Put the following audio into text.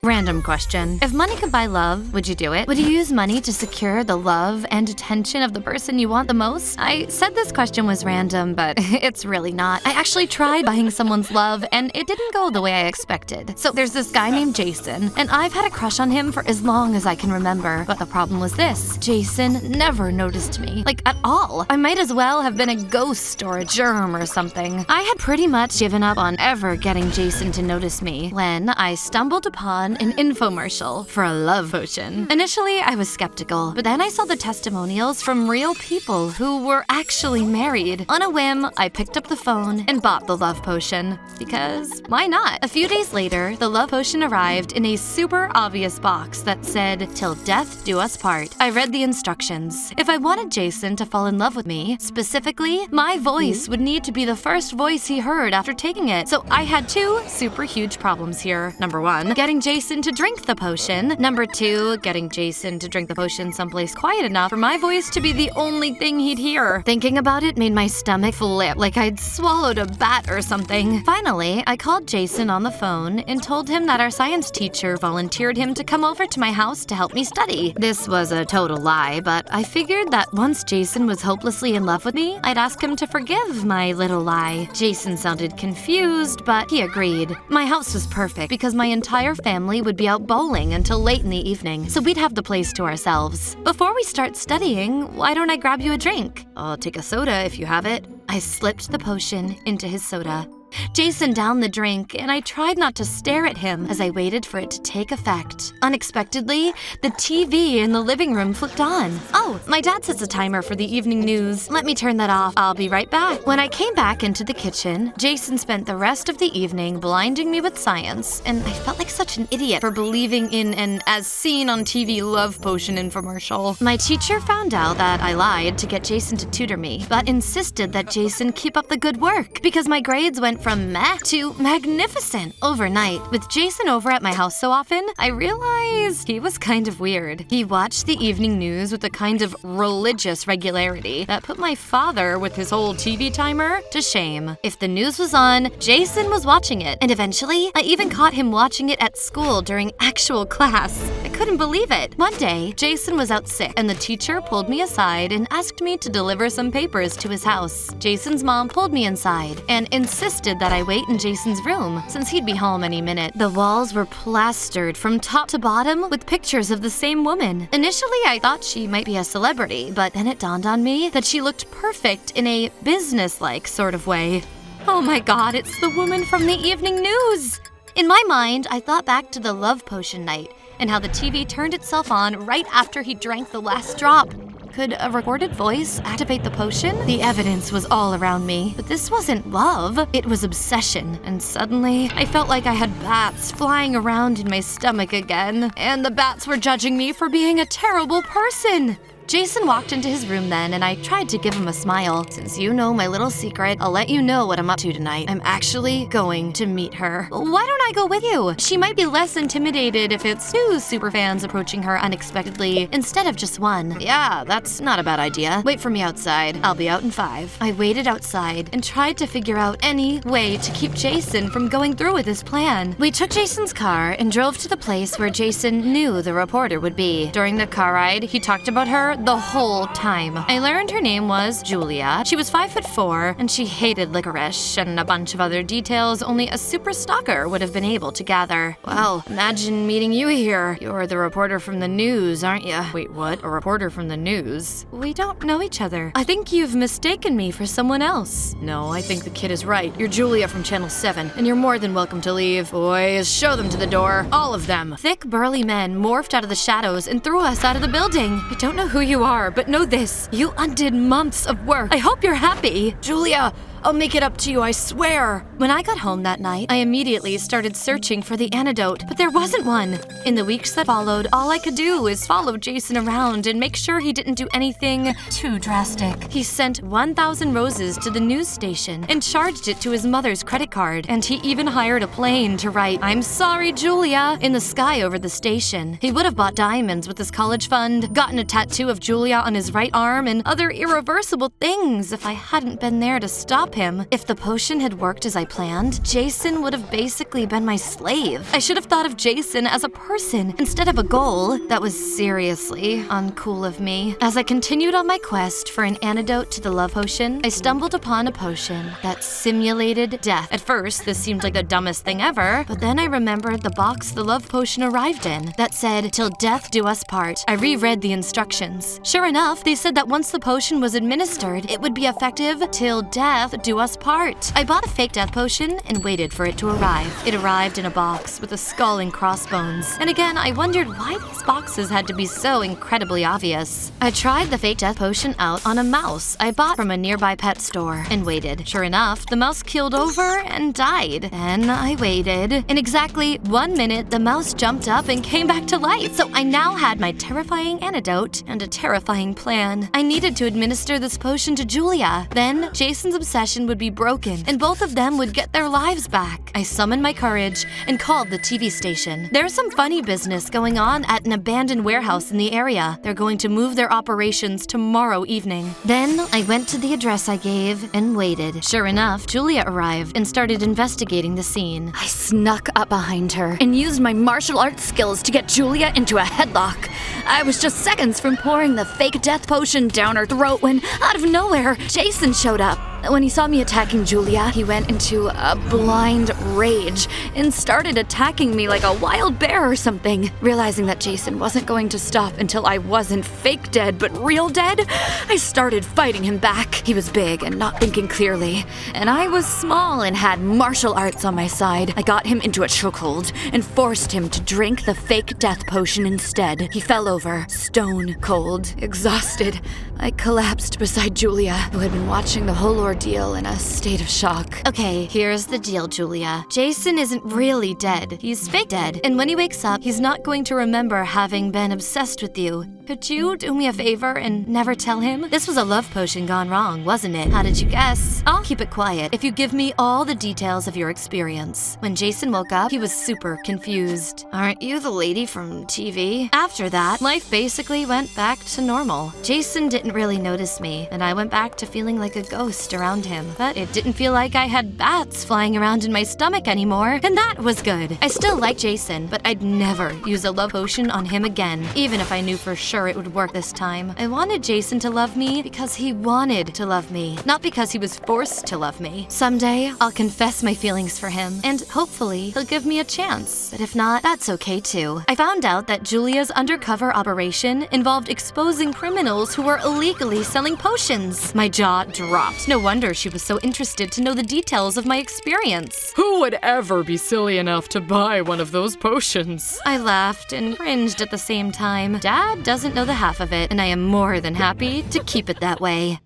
Random question. If money could buy love, would you do it? Would you use money to secure the love and attention of the person you want the most? I said this question was random, but it's really not. I actually tried buying someone's love, and it didn't go the way I expected. So there's this guy named Jason, and I've had a crush on him for as long as I can remember. But the problem was this. Jason never noticed me. Like, at all. I might as well have been a ghost or a germ or something. I had pretty much given up on ever getting Jason to notice me when I stumbled upon an infomercial for a love potion. Initially, I was skeptical, but then I saw the testimonials from real people who were actually married. On a whim, I picked up the phone and bought the love potion. Because why not? A few days later, the love potion arrived in a super obvious box that said, "Till death do us part." I read the instructions. If I wanted Jason to fall in love with me, specifically, my voice would need to be the first voice he heard after taking it. So I had two super huge problems here. Number one, getting Jason to drink the potion. Number two, getting Jason to drink the potion someplace quiet enough for my voice to be the only thing he'd hear. Thinking about it made my stomach flip like I'd swallowed a bat or something. Finally, I called Jason on the phone and told him that our science teacher volunteered him to come over to my house to help me study. This was a total lie, but I figured that once Jason was hopelessly in love with me, I'd ask him to forgive my little lie. Jason sounded confused, but he agreed. My house was perfect because my entire family would be out bowling until late in the evening, so we'd have the place to ourselves. Before we start studying, why don't I grab you a drink? I'll take a soda if you have it. I slipped the potion into his soda. Jason downed the drink, and I tried not to stare at him as I waited for it to take effect. Unexpectedly, the TV in the living room flipped on. Oh, my dad sets a timer for the evening news. Let me turn that off. I'll be right back. When I came back into the kitchen, Jason spent the rest of the evening blinding me with science, and I felt like such an idiot for believing in an as-seen-on-TV love potion infomercial. My teacher found out that I lied to get Jason to tutor me, but insisted that Jason keep up the good work because my grades went from meh to magnificent overnight. With Jason over at my house so often, I realized he was kind of weird. He watched the evening news with a kind of religious regularity that put my father, with his whole TV timer, to shame. If the news was on, Jason was watching it, and eventually, I even caught him watching it at school during actual class. I couldn't believe it. One day, Jason was out sick, and the teacher pulled me aside and asked me to deliver some papers to his house. Jason's mom pulled me inside and insisted that I wait in Jason's room, since he'd be home any minute. The walls were plastered from top to bottom with pictures of the same woman. Initially, I thought she might be a celebrity, but then it dawned on me that she looked perfect in a business-like sort of way. Oh my god, it's the woman from the evening news! In my mind, I thought back to the love potion night and how the TV turned itself on right after he drank the last drop. Could a recorded voice activate the potion? The evidence was all around me, but this wasn't love, it was obsession. And suddenly, I felt like I had bats flying around in my stomach again, and the bats were judging me for being a terrible person. Jason walked into his room then, and I tried to give him a smile. Since you know my little secret, I'll let you know what I'm up to tonight. I'm actually going to meet her. Why don't I go with you? She might be less intimidated if it's two superfans approaching her unexpectedly instead of just one. Yeah, that's not a bad idea. Wait for me outside. I'll be out in 5. I waited outside and tried to figure out any way to keep Jason from going through with his plan. We took Jason's car and drove to the place where Jason knew the reporter would be. During the car ride, he talked about her the whole time. I learned her name was Julia. She was 5'4", and she hated licorice and a bunch of other details only a super stalker would have been able to gather. Well, imagine meeting you here. You're the reporter from the news, aren't you? Wait, what? A reporter from the news? We don't know each other. I think you've mistaken me for someone else. No, I think the kid is right. You're Julia from Channel 7, and you're more than welcome to leave. Boys, show them to the door. All of them. Thick, burly men morphed out of the shadows and threw us out of the building. I don't know who you are, but know this. You undid months of work. I hope you're happy. Julia, I'll make it up to you, I swear. When I got home that night, I immediately started searching for the antidote, but there wasn't one. In the weeks that followed, all I could do is follow Jason around and make sure he didn't do anything too drastic. He sent 1,000 roses to the news station and charged it to his mother's credit card, and he even hired a plane to write, "I'm sorry, Julia," in the sky over the station. He would have bought diamonds with his college fund, gotten a tattoo of Julia on his right arm, and other irreversible things if I hadn't been there to stop stop him. If the potion had worked as I planned, Jason would have basically been my slave. I should have thought of Jason as a person instead of a goal. That was seriously uncool of me. As I continued on my quest for an antidote to the love potion, I stumbled upon a potion that simulated death. At first, this seemed like the dumbest thing ever, but then I remembered the box the love potion arrived in that said, "Till death do us part." I reread the instructions. Sure enough, they said that once the potion was administered, it would be effective till death do us part. I bought a fake death potion and waited for it to arrive. It arrived in a box with a skull and crossbones. And again, I wondered why these boxes had to be so incredibly obvious. I tried the fake death potion out on a mouse I bought from a nearby pet store and waited. Sure enough, the mouse keeled over and died. Then I waited. In exactly 1 minute, the mouse jumped up and came back to life. So I now had my terrifying antidote and a terrifying plan. I needed to administer this potion to Julia. Then Jason's obsession would be broken and both of them would get their lives back. I summoned my courage and called the TV station. There's some funny business going on at an abandoned warehouse in the area. They're going to move their operations tomorrow evening. Then I went to the address I gave and waited. Sure enough, Julia arrived and started investigating the scene. I snuck up behind her and used my martial arts skills to get Julia into a headlock. I was just seconds from pouring the fake death potion down her throat when, out of nowhere, Jason showed up. When he saw me attacking Julia, he went into a blind rage and started attacking me like a wild bear or something. Realizing that Jason wasn't going to stop until I wasn't fake dead but real dead, I started fighting him back. He was big and not thinking clearly, and I was small and had martial arts on my side. I got him into a chokehold and forced him to drink the fake death potion instead. He fell over, stone cold, exhausted. I collapsed beside Julia, who had been watching the whole ordeal in a state of shock. Okay, here's the deal, Julia. Jason isn't really dead. He's fake dead. And when he wakes up, he's not going to remember having been obsessed with you. Could you do me a favor and never tell him? This was a love potion gone wrong, wasn't it? How did you guess? I'll keep it quiet if you give me all the details of your experience. When Jason woke up, he was super confused. Aren't you the lady from TV? After that, life basically went back to normal. Jason didn't really notice me, and I went back to feeling like a ghost around him. But it didn't feel like I had bats flying around in my stomach anymore, and that was good. I still like Jason, but I'd never use a love potion on him again, even if I knew for sure it would work this time. I wanted Jason to love me because he wanted to love me, not because he was forced to love me. Someday, I'll confess my feelings for him, and hopefully, he'll give me a chance. But if not, that's okay too. I found out that Julia's undercover operation involved exposing criminals who were illegally selling potions. My jaw dropped. No wonder she was so interested to know the details of my experience. Who would ever be silly enough to buy one of those potions? I laughed and cringed at the same time. Dad doesn't know the half of it, and I am more than happy to keep it that way.